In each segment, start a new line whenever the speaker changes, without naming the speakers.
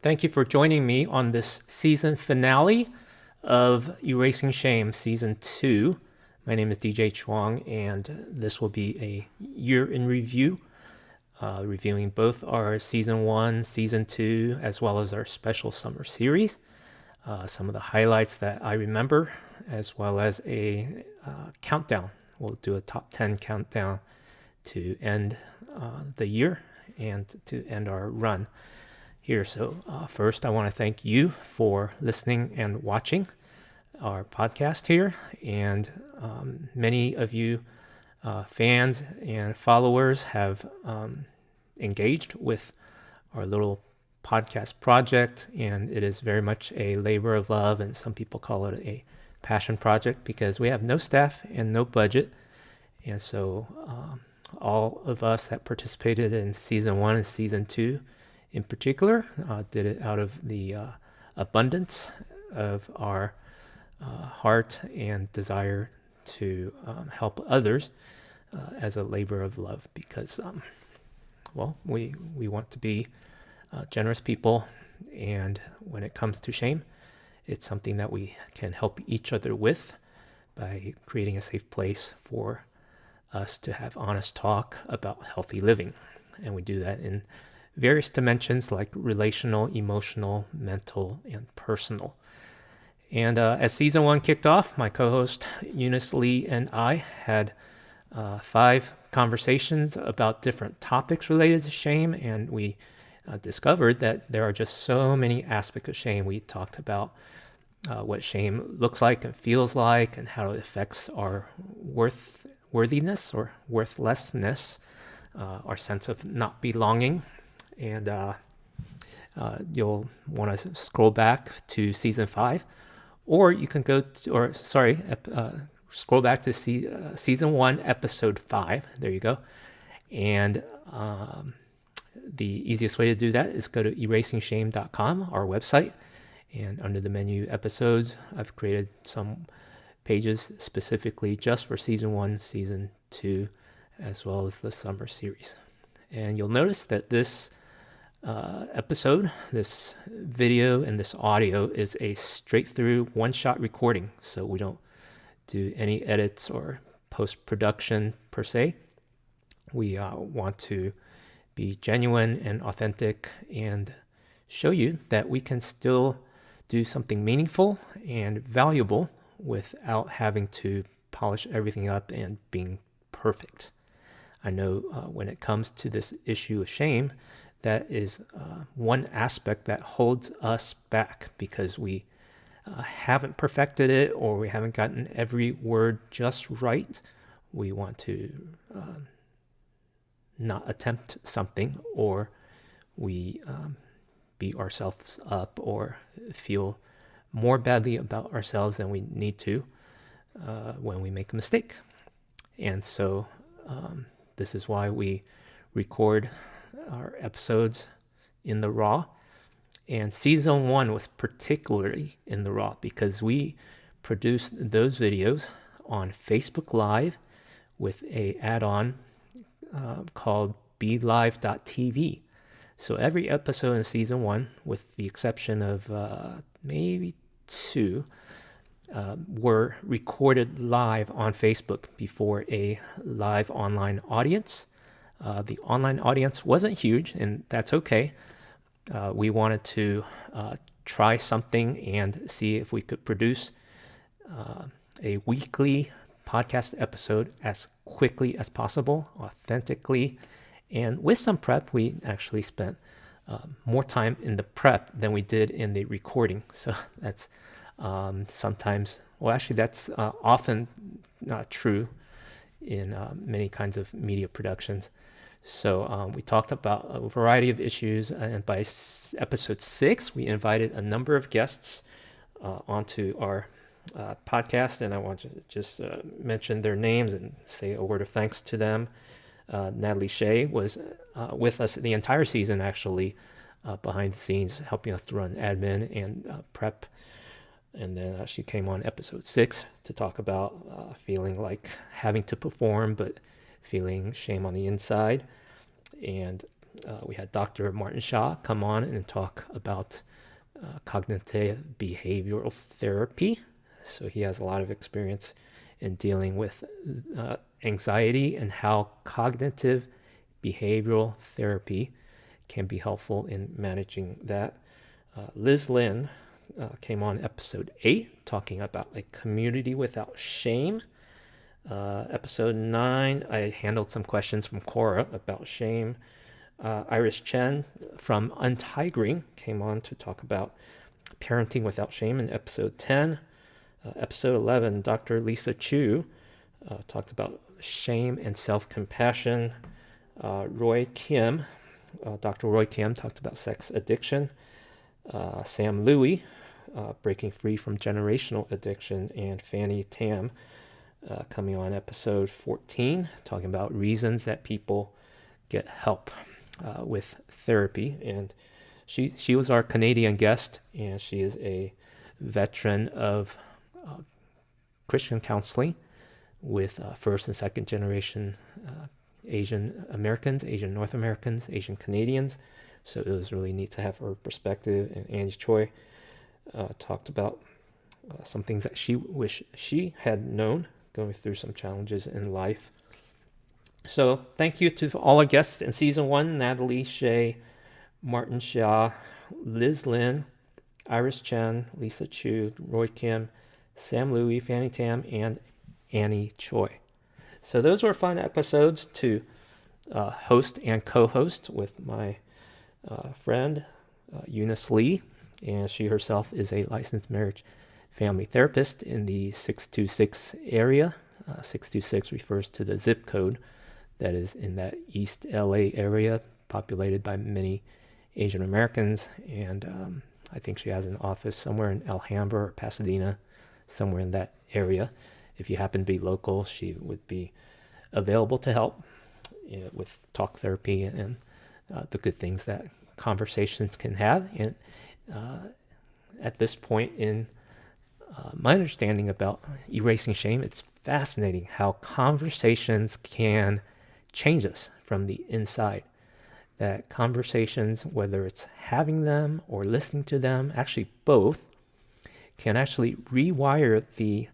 Thank you for joining me on this season finale of Erasing Shame Season 2. My name is DJ Chuang, and this will be a year in review, reviewing both our Season 1, Season 2, as well as our special summer series. Some of the highlights that I remember, as well as a countdown. We'll do a top 10 countdown to end the year and to end our run here. So first, I want to thank you for listening and watching our podcast here. And many of you fans and followers have engaged with our little podcast project, and it is very much a labor of love, and some people call it a passion project because we have no staff and no budget. And so all of us that participated in Season 1 and Season 2 in particular did it out of the abundance of our heart and desire to help others as a labor of love because, we want to be generous people, and when it comes to shame, it's something that we can help each other with by creating a safe place for us to have honest talk about healthy living. And we do that in various dimensions like relational, emotional, mental, and personal. And as Season 1 kicked off, my co-host Eunice Lee and I had 5 conversations about different topics related to shame, and we discovered that there are just so many aspects of shame. We talked about what shame looks like and feels like, and how it affects our worthiness or worthlessness, our sense of not belonging. And you'll want to scroll back to Season 5, or you can scroll back to Season 1, Episode 5. There you go. And the easiest way to do that is go to erasingshame.com, our website, and under the menu episodes, I've created some pages specifically just for Season 1, Season 2, as well as the summer series. And you'll notice that this episode, this video, and this audio is a straight-through one-shot recording, so we don't do any edits or post-production per se. We want to be genuine and authentic and show you that we can still do something meaningful and valuable without having to polish everything up and being perfect. I know when it comes to this issue of shame, that is one aspect that holds us back because we haven't perfected it, or we haven't gotten every word just right. We want to not attempt something, or we beat ourselves up or feel more badly about ourselves than we need to when we make a mistake. And so this is why we record our episodes in the raw. And Season 1 was particularly in the raw because we produced those videos on Facebook Live with a add-on called BeLive.tv. So every episode in Season 1, with the exception of maybe 2, were recorded live on Facebook before a live online audience. The online audience wasn't huge, and that's okay. We wanted to try something and see if we could produce a weekly podcast episode as quickly as possible, authentically, and with some prep. We actually spent more time in the prep than we did in the recording. So that's sometimes, that's often not true in many kinds of media productions. So we talked about a variety of issues, and by episode 6, we invited a number of guests onto our podcast, and I want to just mention their names and say a word of thanks to them. Natalie Shea was with us the entire season, actually, behind the scenes, helping us to run admin and prep. And then she came on episode 6 to talk about feeling like having to perform, but feeling shame on the inside. And we had Dr. Martin Shaw come on and talk about cognitive behavioral therapy. So he has a lot of experience in dealing with anxiety and how cognitive behavioral therapy can be helpful in managing that. Liz Lynn came on episode 8 talking about a community without shame. Episode 9, I handled some questions from Cora about shame. Iris Chen from Untigering came on to talk about parenting without shame in episode 10. Episode 11, Dr. Lisa Chu talked about shame and self-compassion. Roy Kim, Dr. Roy Kim talked about sex addiction. Sam Louie, breaking free from generational addiction, and Fanny Tam coming on episode 14, talking about reasons that people get help with therapy. And she was our Canadian guest, and she is a veteran of Christian counseling with first and second generation Asian Americans, Asian North Americans, Asian Canadians. So it was really neat to have her perspective. And Angie Choi talked about some things that she wished she had known, going through some challenges in life. So thank you to all our guests in season 1, Natalie Shea, Martin Shaw, Liz Lynn, Iris Chen, Lisa Chu, Roy Kim, Sam Louie, Fanny Tam, and Annie Choi. So those were fun episodes to host and co-host with my friend Eunice Lee, and she herself is a licensed marriage family therapist in the 626 area. 626 refers to the zip code that is in that East LA area, populated by many Asian Americans, and I think she has an office somewhere in Alhambra or Pasadena, somewhere in that area. If you happen to be local, she would be available to help with talk therapy and the good things that conversations can have. And at this point in my understanding about erasing shame, it's fascinating how conversations can change us from the inside. That conversations, whether it's having them or listening to them, actually both, can actually rewire the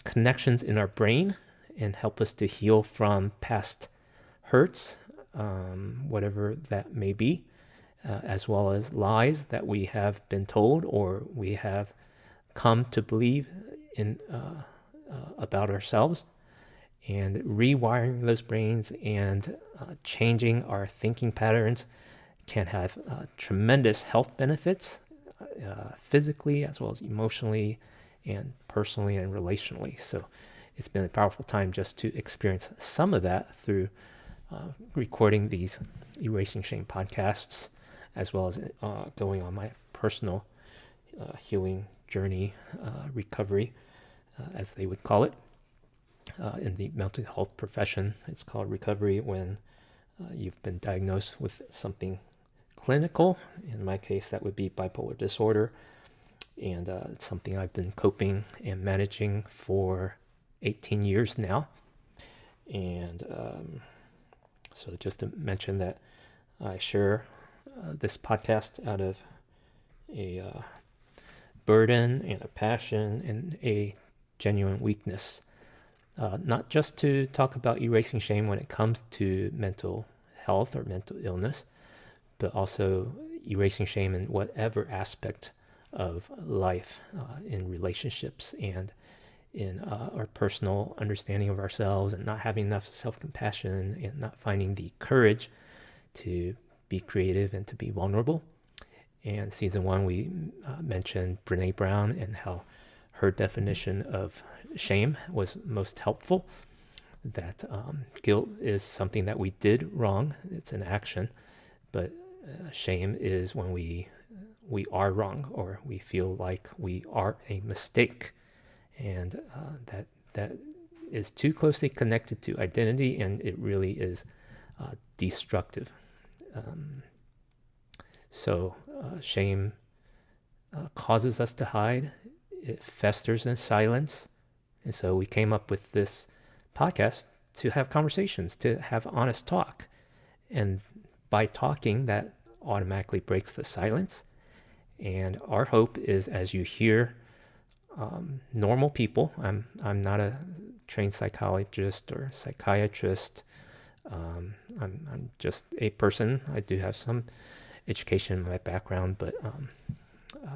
connections in our brain and help us to heal from past hurts, whatever that may be, as well as lies that we have been told or we have come to believe in about ourselves, and rewiring those brains and changing our thinking patterns can have tremendous health benefits, physically as well as emotionally and personally and relationally. So it's been a powerful time just to experience some of that through recording these Erasing Shame podcasts, as well as going on my personal healing journey, recovery, as they would call it. In the mental health profession, it's called recovery when you've been diagnosed with something clinical. In my case, that would be bipolar disorder. And it's something I've been coping and managing for 18 years now. And so just to mention that I share this podcast out of a burden and a passion and a genuine weakness. Not just to talk about erasing shame when it comes to mental health or mental illness, but also erasing shame in whatever aspect of life, in relationships and in our personal understanding of ourselves, and not having enough self-compassion and not finding the courage to be creative and to be vulnerable. And season 1, we mentioned Brene Brown and how her definition of shame was most helpful, that guilt is something that we did wrong. It's an action, but shame is when we are wrong, or we feel like we are a mistake, and that is too closely connected to identity, and it really is destructive. So shame causes us to hide. It festers in silence. And so we came up with this podcast to have conversations, to have honest talk. And by talking, that automatically breaks the silence. And our hope is, as you hear normal people, I'm not a trained psychologist or psychiatrist. I'm just a person. I do have some education in my background, but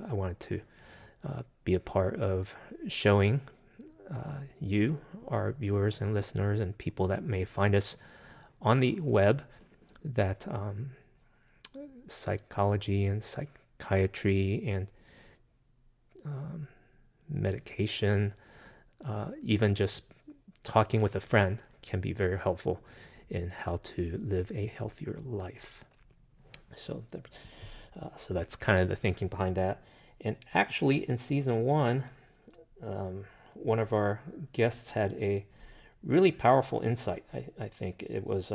I wanted to be a part of showing you, our viewers and listeners, and people that may find us on the web, that psychology and psychiatry and medication, even just talking with a friend, can be very helpful in how to live a healthier life. So that's kind of the thinking behind that. And actually, in season 1, one of our guests had a really powerful insight. I think it was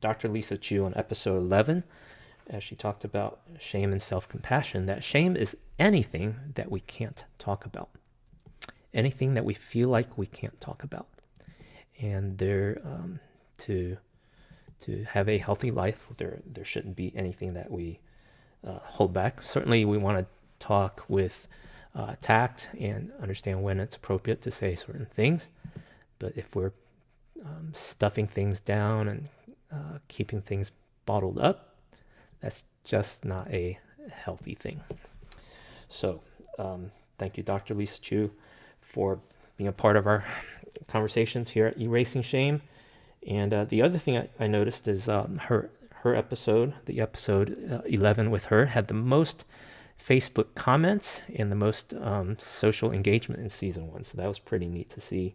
Dr. Lisa Chu on episode 11, as she talked about shame and self-compassion, that shame is anything that we can't talk about, anything that we feel like we can't talk about. And to have a healthy life, there shouldn't be anything that we hold back. Certainly, we want to talk with tact and understand when it's appropriate to say certain things. But if we're stuffing things down and keeping things bottled up, that's just not a healthy thing. So thank you, Dr. Lisa Chu, for being a part of our conversations here at Erasing Shame. And the other thing I noticed is her episode, the episode 11 with her, had the most Facebook comments and the most social engagement in season 1. So that was pretty neat to see.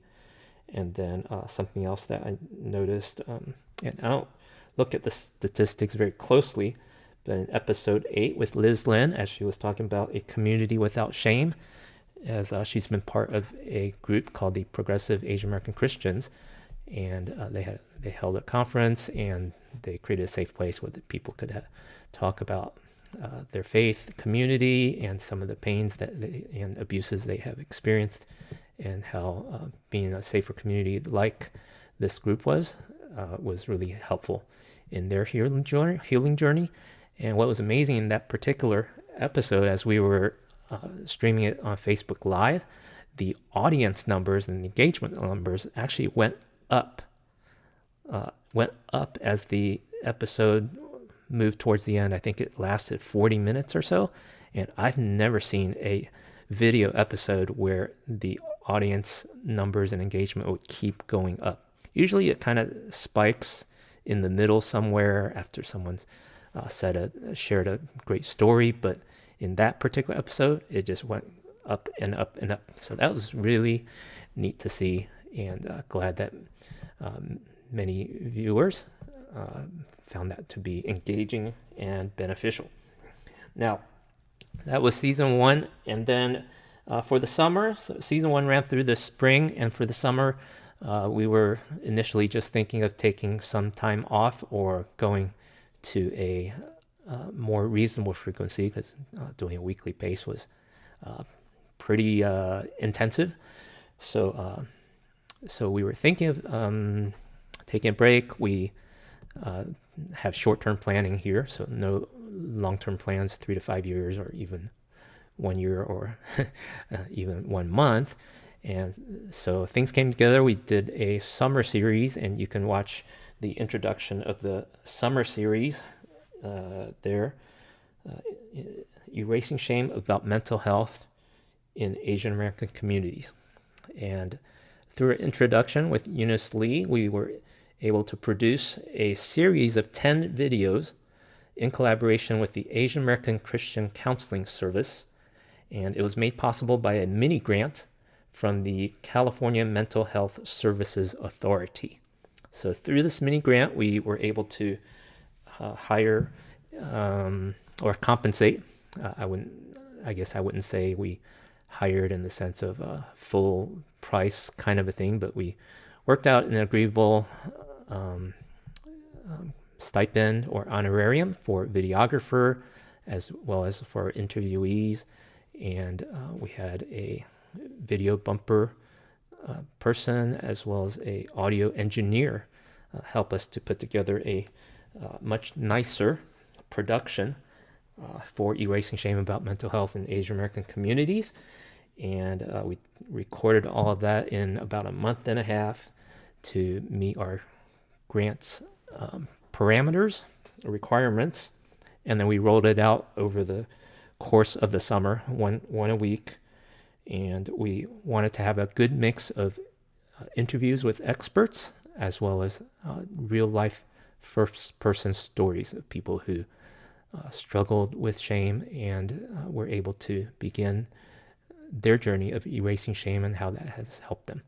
And then something else that I noticed, and I don't look at the statistics very closely, but in episode 8 with Liz Lynn, as she was talking about a community without shame, as she's been part of a group called the Progressive Asian American Christians, and they held a conference, and they created a safe place where the people could talk about their faith, community, and some of the pains and abuses they have experienced, and how being a safer community like this group was really helpful in their healing journey. And what was amazing in that particular episode, as we were streaming it on Facebook Live, the audience numbers and the engagement numbers actually went up as the episode moved towards the end. I think it lasted 40 minutes or so, and I've never seen a video episode where the audience numbers and engagement would keep going up. Usually it kind of spikes in the middle somewhere after someone's shared a great story, but in that particular episode, it just went up and up and up. So that was really neat to see, and glad that many viewers found that to be engaging and beneficial. Now, that was season 1, and then for the summer, so season 1 ran through the spring, and for the summer, we were initially just thinking of taking some time off or going to a more reasonable frequency, because doing a weekly pace was pretty intensive. So we were thinking of taking a break. We have short-term planning here, so no long-term plans, 3 to 5 years, or even 1 year, or even 1 month. And so things came together. We did a summer series, and you can watch the introduction of the summer series there, Erasing Shame About Mental Health in Asian American Communities. And through an introduction with Eunice Lee, we were able to produce a series of 10 videos in collaboration with the Asian American Christian Counseling Service, and it was made possible by a mini grant from the California Mental Health Services Authority. So through this mini grant, we were able to hire or compensate. I guess I wouldn't say we hired in the sense of a full price kind of a thing, but we worked out an agreeable stipend or honorarium for videographer as well as for interviewees, and we had a video bumper person as well as a audio engineer help us to put together a much nicer production for Erasing Shame about mental health in Asian American communities. And we recorded all of that in about a month and a half to meet our grants parameters, requirements. And then we rolled it out over the course of the summer, one a week. And we wanted to have a good mix of interviews with experts as well as real life first person stories of people who struggled with shame and were able to begin their journey of erasing shame and how that has helped them.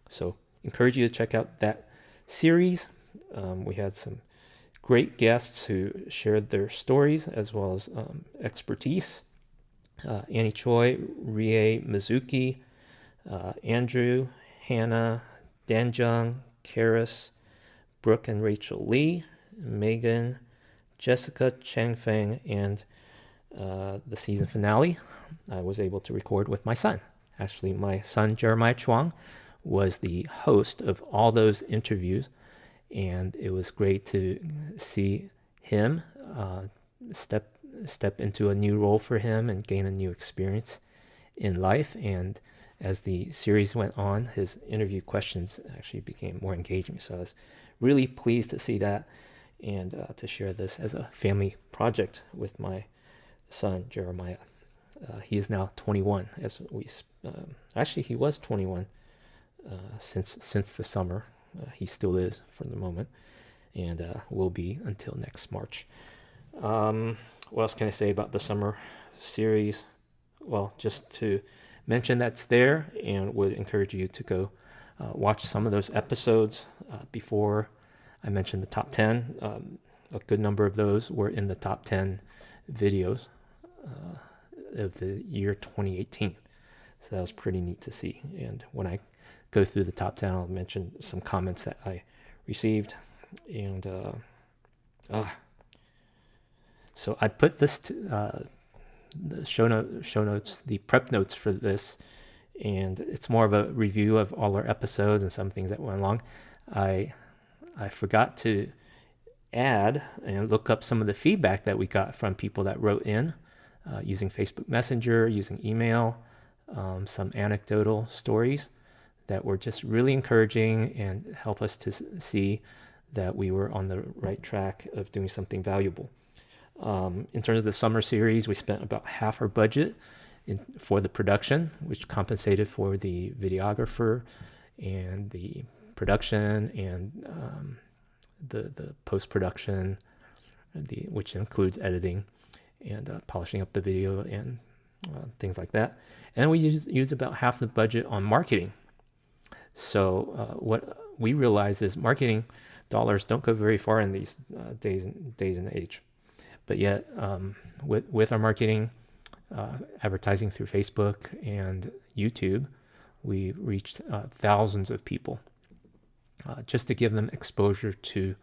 So encourage you to check out that series. We had some great guests who shared their stories as well as expertise. Annie Choi, Rie Mizuki, Andrew, Hannah, Danjung, Karis, Brooke and Rachel Lee, Megan, Jessica Chang Feng, and the season finale I was able to record with my son. Actually, my son Jeremiah Chuang was the host of all those interviews, and it was great to see him step into a new role for him and gain a new experience in life. And as the series went on, his interview questions actually became more engaging. So I was really pleased to see that and to share this as a family project with my son Jeremiah. He is now 21. Actually, he was 21 since the summer. He still is for the moment, and will be until next March. What else can I say about the summer series? Well, just to mention that's there, and would encourage you to go watch some of those episodes. Before I mentioned the top 10, a good number of those were in the top 10 videos of the year 2018. So that was pretty neat to see. And when I go through the top 10, I'll mention some comments that I received. And so I put this the show notes, the prep notes for this, and it's more of a review of all our episodes and some things that went along. I forgot to add and look up some of the feedback that we got from people that wrote in using Facebook Messenger, using email, some anecdotal stories that were just really encouraging and help us to see that we were on the right track of doing something valuable. In terms of the summer series, we spent about half our budget for the production, which compensated for the videographer and the production and the post-production, which includes editing and polishing up the video and things like that. And we use about half the budget on marketing. So what we realize is marketing dollars don't go very far in these days and age. But yet, with our marketing, advertising through Facebook and YouTube, we reached thousands of people just to give them exposure to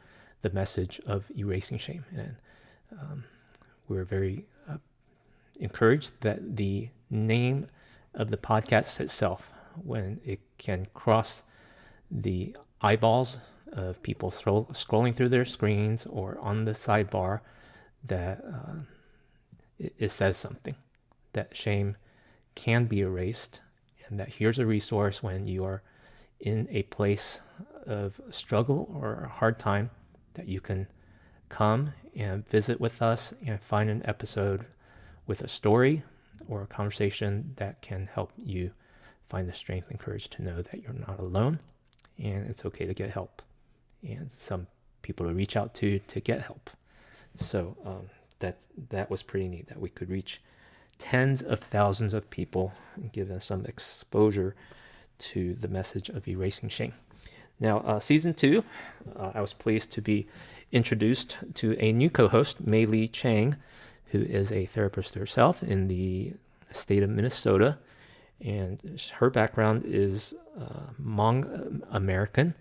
the message of erasing shame. And we're very encouraged that the name of the podcast itself, when it can cross the eyeballs of people scrolling through their screens or on the sidebar, that it says something, that shame can be erased, and that here's a resource when you are in a place of struggle or a hard time, that you can come and visit with us and find an episode with a story or a conversation that can help you find the strength and courage to know that you're not alone and it's okay to get help, and some people to reach out to get help. So that was pretty neat that we could reach tens of thousands of people and give them some exposure to the message of erasing shame. Now, season 2, I was pleased to be introduced to a new co-host, Mei Lee Chang, who is a therapist herself in the state of Minnesota. And her background is Hmong American.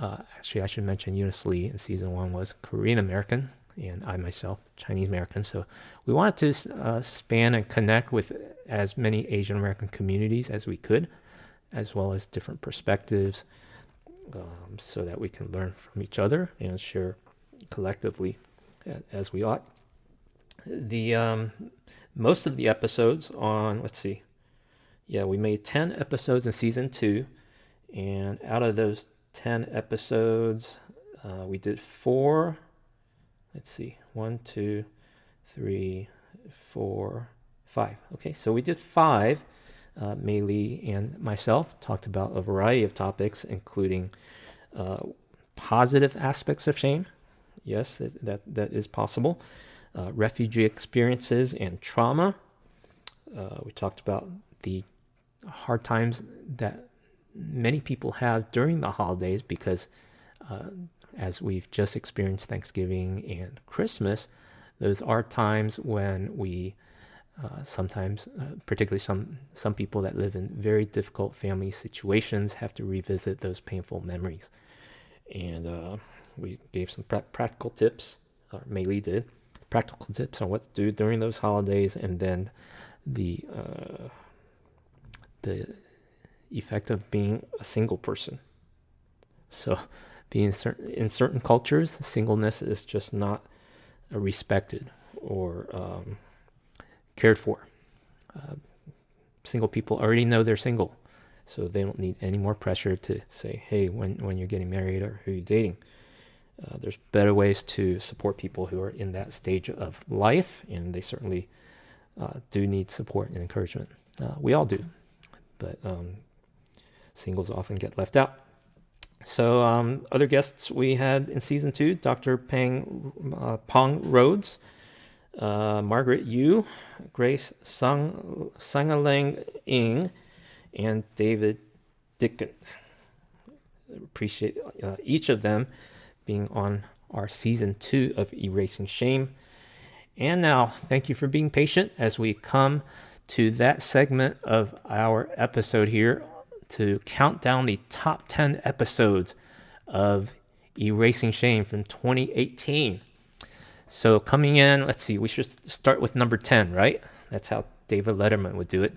Actually, I should mention Eunice Lee in season 1 was Korean American, and I myself, Chinese American. So we wanted to span and connect with as many Asian American communities as we could, as well as different perspectives, so that we can learn from each other and share collectively as we ought. The most of the episodes on, let's see, we made 10 episodes in season 2, and out of those 10 episodes, we did 4. Let's see, 1, 2, 3, 4, 5. Okay, so we did 5. Mei Lee and myself talked about a variety of topics, including positive aspects of shame. Yes, that is possible. Refugee experiences and trauma. We talked about the hard times that many people have during the holidays because as we've just experienced Thanksgiving and Christmas, those are times when we sometimes, particularly some people that live in very difficult family situations, have to revisit those painful memories. And we gave some practical tips, or Mei Lee did, practical tips on what to do during those holidays, and then the effect of being a single person. So being in certain cultures, singleness is just not respected or cared for. Single people already know they're single, so they don't need any more pressure to say, hey, when you're getting married or who you're dating. There's better ways to support people who are in that stage of life, and they certainly do need support and encouragement. We all do, but singles often get left out. So other guests we had in season 2, Dr. Pong Rhodes, Margaret Yu, Grace Sangalang Ing, and David Dicken. Appreciate each of them being on our season 2 of Erasing Shame. And now, thank you for being patient as we come to that segment of our episode here to count down the top 10 episodes of Erasing Shame from 2018. So coming in, let's see, we should start with number 10, right? That's how David Letterman would do it.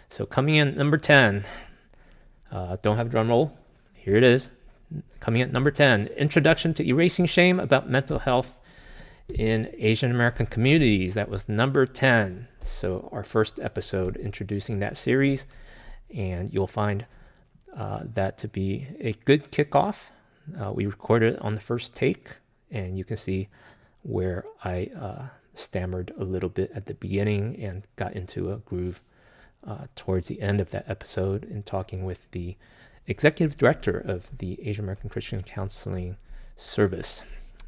So coming in number 10, don't have a drum roll. Here it is. Coming in at number 10, Introduction to Erasing Shame About Mental Health in Asian American Communities. That was number 10. So our first episode introducing that series, and you'll find that to be a good kickoff. We recorded it on the first take, and you can see where I stammered a little bit at the beginning and got into a groove towards the end of that episode in talking with the executive director of the Asian American Christian Counseling Service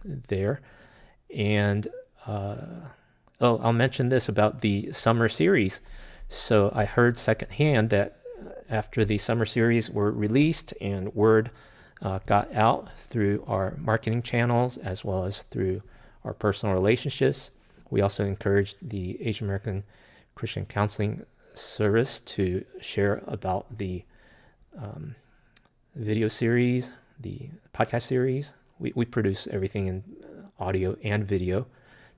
there. And I'll mention this about the summer series. So I heard secondhand that after the summer series were released and word got out through our marketing channels as well as through our personal relationships, we also encouraged the Asian American Christian Counseling Service to share about the video series, the podcast series. We produce everything in audio and video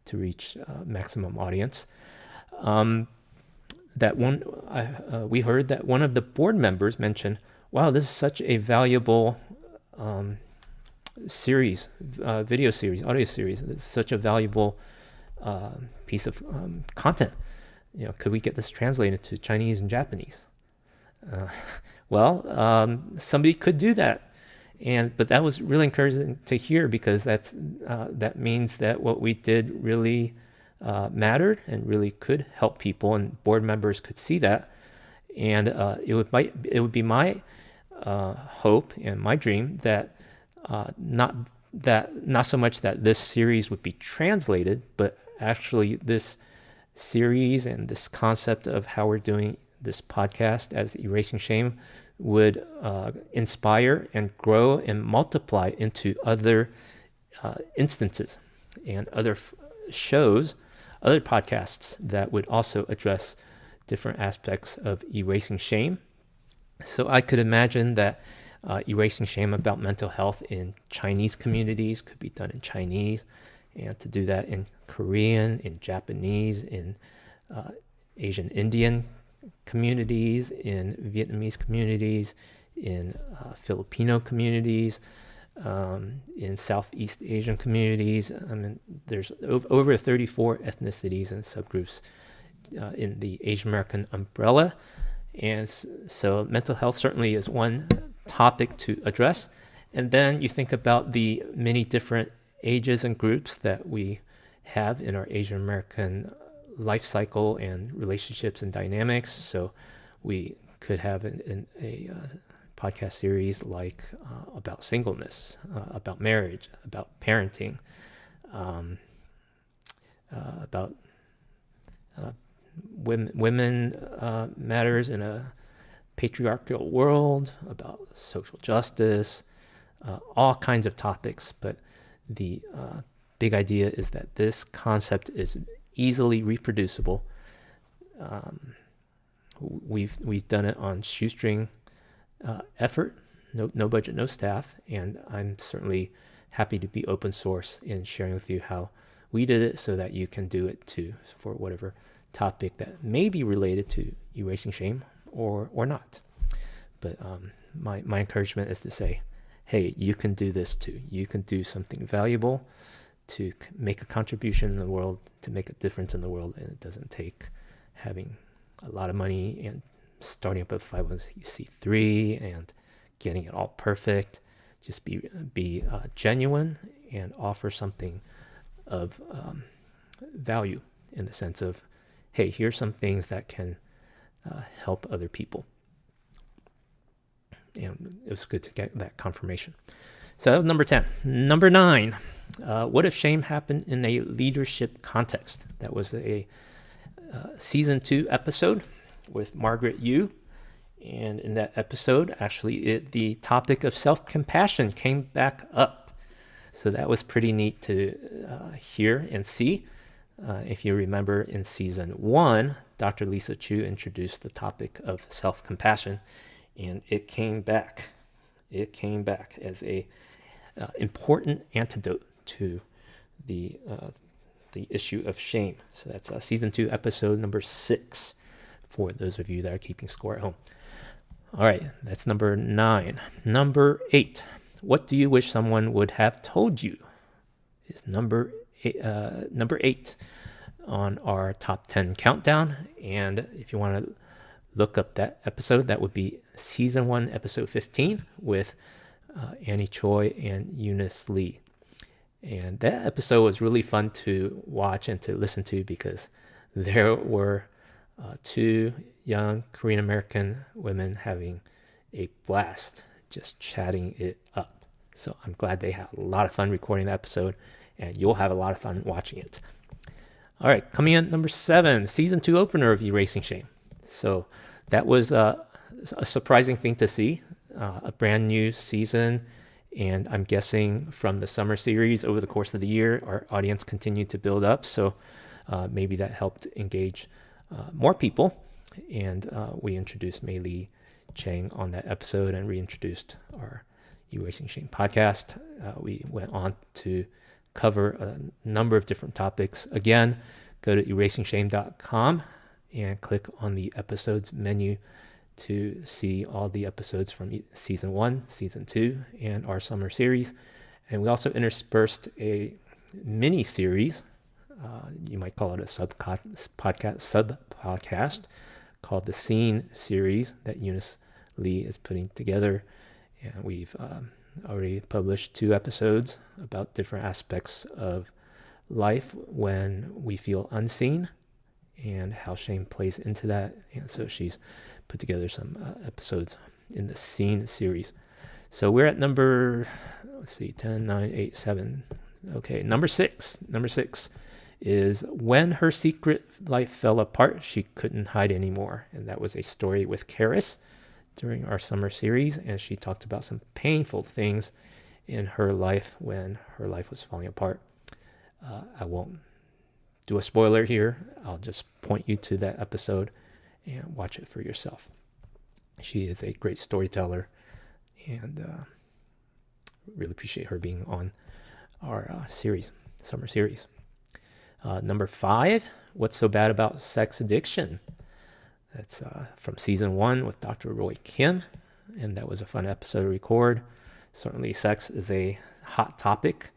to reach maximum audience. We heard that one of the board members mentioned, wow, this is such a valuable series, video series, audio series. It's such a valuable piece of content. Could we get this translated to Chinese and Japanese? Somebody could do that, but that was really encouraging to hear, because that means that what we did really mattered and really could help people, and board members could see that, and it would be my hope and my dream that not so much that this series would be translated, but actually this series and this concept of how we're doing this podcast as Erasing Shame would inspire and grow and multiply into other instances and other shows, other podcasts that would also address different aspects of erasing shame. So I could imagine that erasing shame about mental health in Chinese communities could be done in Chinese, and to do that in Korean, in Japanese, in Asian Indian communities, in Vietnamese communities, in Filipino communities, in Southeast Asian communities. I mean, there's over 34 ethnicities and subgroups in the Asian American umbrella. And so mental health certainly is one topic to address. And then you think about the many different ages and groups that we have in our Asian American life cycle and relationships and dynamics. So we could have a podcast series like about singleness, about marriage, about parenting, about women matters in a patriarchal world, about social justice, all kinds of topics. But the big idea is that this concept is easily reproducible. We've done it on shoestring effort, no budget, no staff, and I'm certainly happy to be open source in sharing with you how we did it so that you can do it too for whatever topic that may be related to erasing shame or not. But my encouragement is to say, hey, you can do this too. You can do something valuable to make a contribution in the world, to make a difference in the world, and it doesn't take having a lot of money and starting up a 501c3 and getting it all perfect. Just be genuine and offer something of value in the sense of, hey, here's some things that can help other people. And it was good to get that confirmation. So that was number 10. Number 9, what if shame happened in a leadership context? That was a season 2 episode with Margaret Yu. And in that episode, actually, the topic of self-compassion came back up. So that was pretty neat to hear and see. If you remember in season 1, Dr. Lisa Chu introduced the topic of self-compassion, and it came back. It came back as a important antidote to the issue of shame. So that's season 2, episode number 6, for those of you that are keeping score at home. All right, that's number 9. Number 8, what do you wish someone would have told you? Is number 8 on our top 10 countdown. And if you want to look up that episode, that would be season 1, episode 15 with Annie Choi and Eunice Lee. And that episode was really fun to watch and to listen to because there were 2 young Korean American women having a blast, just chatting it up. So I'm glad they had a lot of fun recording the episode, and you'll have a lot of fun watching it. All right, coming in number 7, season 2 opener of Erasing Shame. So that was a surprising thing to see, a brand new season. And I'm guessing from the summer series over the course of the year, our audience continued to build up. So maybe that helped engage more people. And we introduced Mei Lee Chang on that episode and reintroduced our Erasing Shame podcast. We went on to cover a number of different topics. Again, go to erasingshame.com and click on the episodes menu to see all the episodes from season 1, season 2, and our summer series. And we also interspersed a mini series, you might call it a sub podcast called the Scene series that Eunice Lee is putting together. And we've already published 2 episodes about different aspects of life when we feel unseen and how shame plays into that. And so she's put together some episodes in the Scene series. So we're at number, 10, 9, 8, 7. Okay, number 6. Number 6 is when her secret life fell apart, she couldn't hide anymore. And that was a story with Karis during our summer series. And she talked about some painful things in her life when her life was falling apart. I won't do a spoiler here. I'll just point you to that episode and watch it for yourself. She is a great storyteller, and really appreciate her being on our summer series. Number 5, what's so bad about sex addiction? That's from season 1 with Dr. Roy Kim, and that was a fun episode to record. Certainly, sex is a hot topic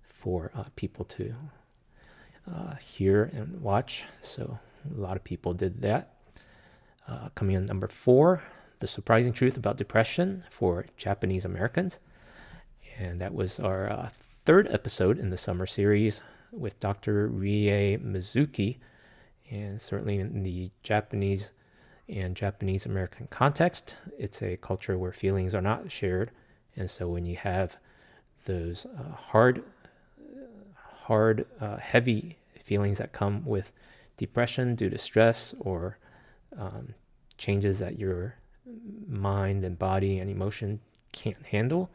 for people to hear and watch. So a lot of people did that. Coming in number 4, The Surprising Truth About Depression for Japanese Americans. And that was our third episode in the summer series with Dr. Rie Mizuki. And certainly in the Japanese and Japanese American context, it's a culture where feelings are not shared. And so when you have those heavy feelings that come with depression due to stress or changes that your mind and body and emotion can't handle,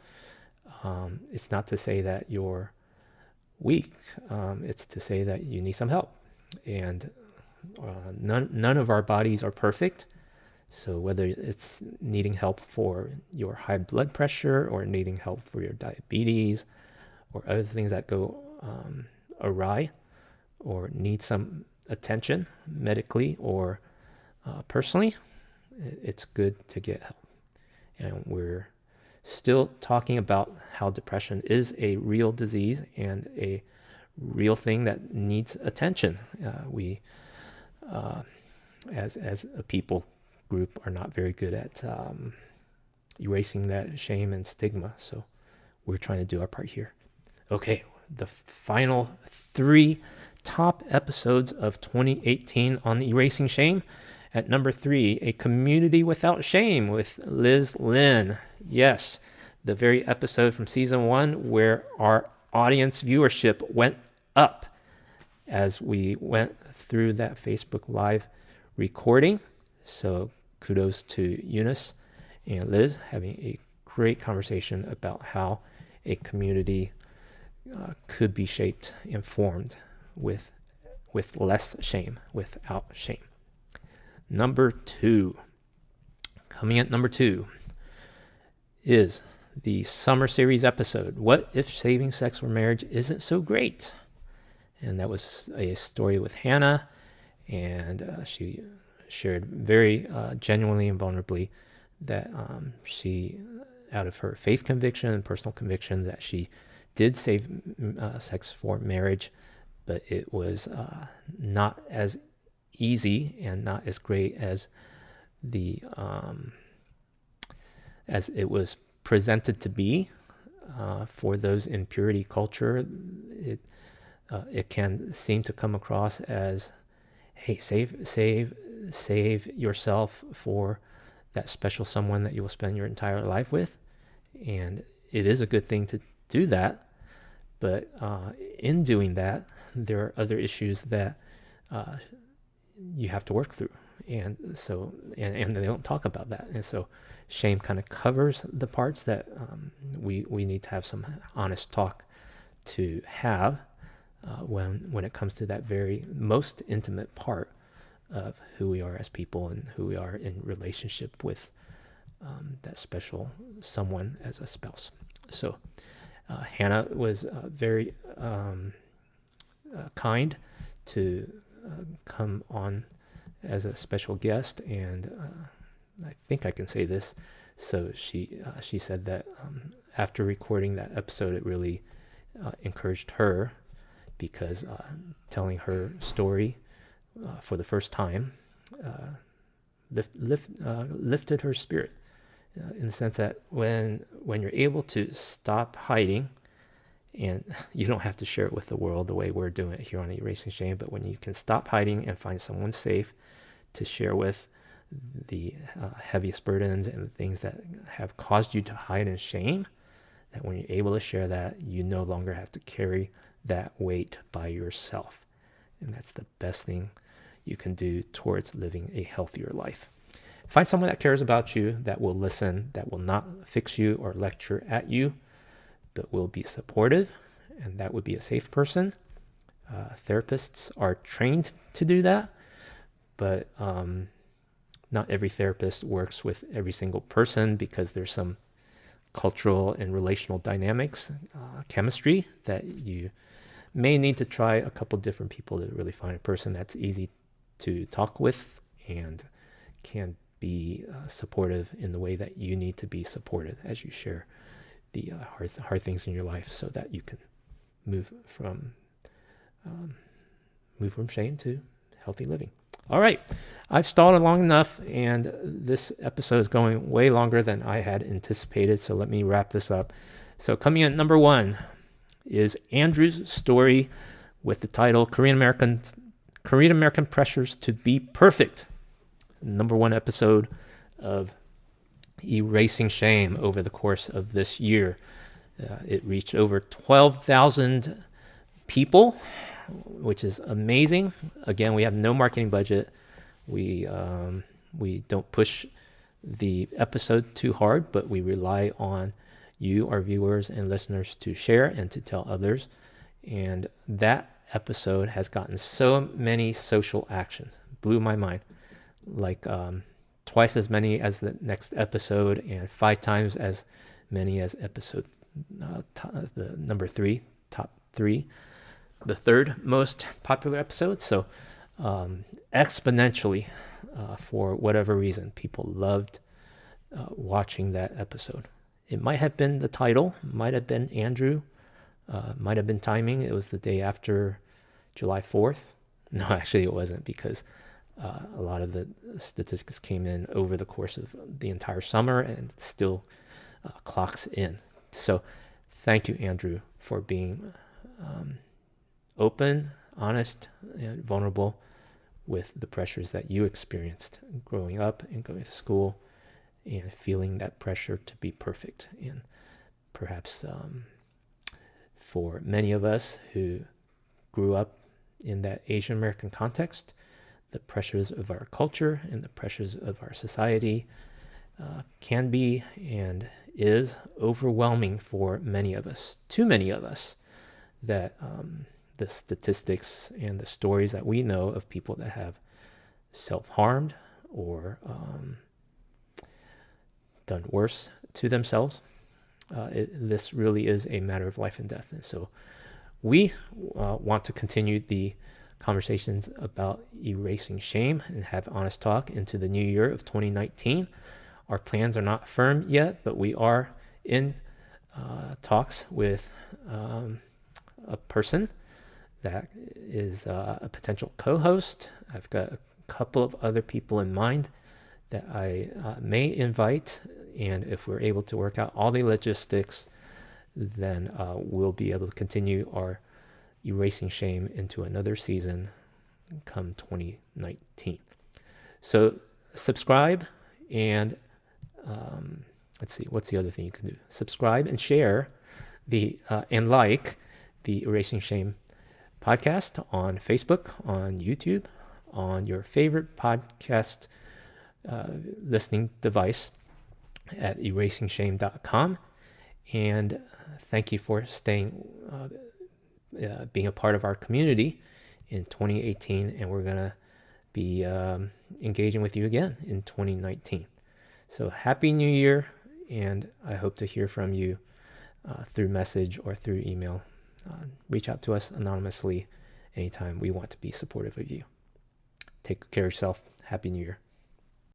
it's not to say that you're weak. It's to say that you need some help. And none of our bodies are perfect. So whether it's needing help for your high blood pressure or needing help for your diabetes or other things that go awry or need some attention medically or personally, it's good to get help. And we're still talking about how depression is a real disease and a real thing that needs attention. We, as a people group, are not very good at erasing that shame and stigma. So we're trying to do our part here. Okay, the final 3 top episodes of 2018 on Erasing Shame. At number 3, A Community Without Shame with Liz Lynn. Yes, the very episode from season 1 where our audience viewership went up as we went through that Facebook Live recording. So kudos to Eunice and Liz having a great conversation about how a community could be shaped and formed with less shame, without shame. Number 2. Coming at number 2 is the summer series episode, What If Saving Sex for Marriage Isn't So Great? And that was a story with Hannah, and she shared very genuinely and vulnerably that she, out of her faith conviction and personal conviction, that she did save sex for marriage, but it was not as easy and not as great as as it was presented to be for those in purity culture. It can seem to come across as, hey, save yourself for that special someone that you will spend your entire life with. And it is a good thing to do that. But in doing that, there are other issues that you have to work through. And so, and they don't talk about that. And so shame kind of covers the parts that we need to have some honest talk to have when it comes to that very most intimate part of who we are as people and who we are in relationship with that special someone as a spouse. So Hannah was very kind to come on as a special guest, and I think I can say this. So she said that after recording that episode, it really encouraged her, because telling her story for the first time lifted her spirit, in the sense that when you're able to stop hiding, and you don't have to share it with the world the way we're doing it here on Erasing Shame, but when you can stop hiding and find someone safe to share with the heaviest burdens and the things that have caused you to hide in shame, that when you're able to share that, you no longer have to carry that weight by yourself. And that's the best thing you can do towards living a healthier life. Find someone that cares about you, that will listen, that will not fix you or lecture at you, but will be supportive, and that would be a safe person. Therapists are trained to do that, but not every therapist works with every single person, because there's some cultural and relational dynamics, chemistry, that you may need to try a couple different people to really find a person that's easy to talk with and can be supportive in the way that you need to be supported as you share the hard things in your life, so that you can move from shame to healthy living. All right, I've stalled long enough, and this episode is going way longer than I had anticipated, so let me wrap this up. So coming in at number 1 is Andrew's story with the title Korean American Pressures to Be Perfect. Number 1 episode of Erasing Shame over the course of this year. It reached over 12,000 people, which is amazing. Again, we have no marketing budget. We don't push the episode too hard, but we rely on you, our viewers and listeners, to share and to tell others. And that episode has gotten so many social actions. Blew my mind. Like twice as many as the next episode, and 5 times as many as episode the number 3, top 3, the third most popular episode. So exponentially, for whatever reason, people loved watching that episode. It might have been the title, might have been Andrew, might have been timing. It was the day after July 4th. No, actually it wasn't, because a lot of the statistics came in over the course of the entire summer, and it still clocks in. So thank you, Andrew, for being open, honest, and vulnerable with the pressures that you experienced growing up and going to school, and feeling that pressure to be perfect. And perhaps for many of us who grew up in that Asian American context, the pressures of our culture and the pressures of our society can be and is overwhelming for many of us, too many of us, that the statistics and the stories that we know of people that have self-harmed or done worse to themselves, this really is a matter of life and death. And so we want to continue the conversations about erasing shame and have honest talk into the new year of 2019. Our plans are not firm yet, but we are in talks with a person that is a potential co-host. I've got a couple of other people in mind that I may invite, and if we're able to work out all the logistics, then we'll be able to continue our Erasing Shame into another season come 2019. So subscribe, and let's see, what's the other thing you can do? Subscribe and share and like the Erasing Shame podcast on Facebook, on YouTube, on your favorite podcast listening device at erasingshame.com. And thank you for being a part of our community in 2018, and we're going to be engaging with you again in 2019. So happy New Year, and I hope to hear from you through message or through email. Reach out to us anonymously anytime. We want to be supportive of you. Take care of yourself. Happy New Year.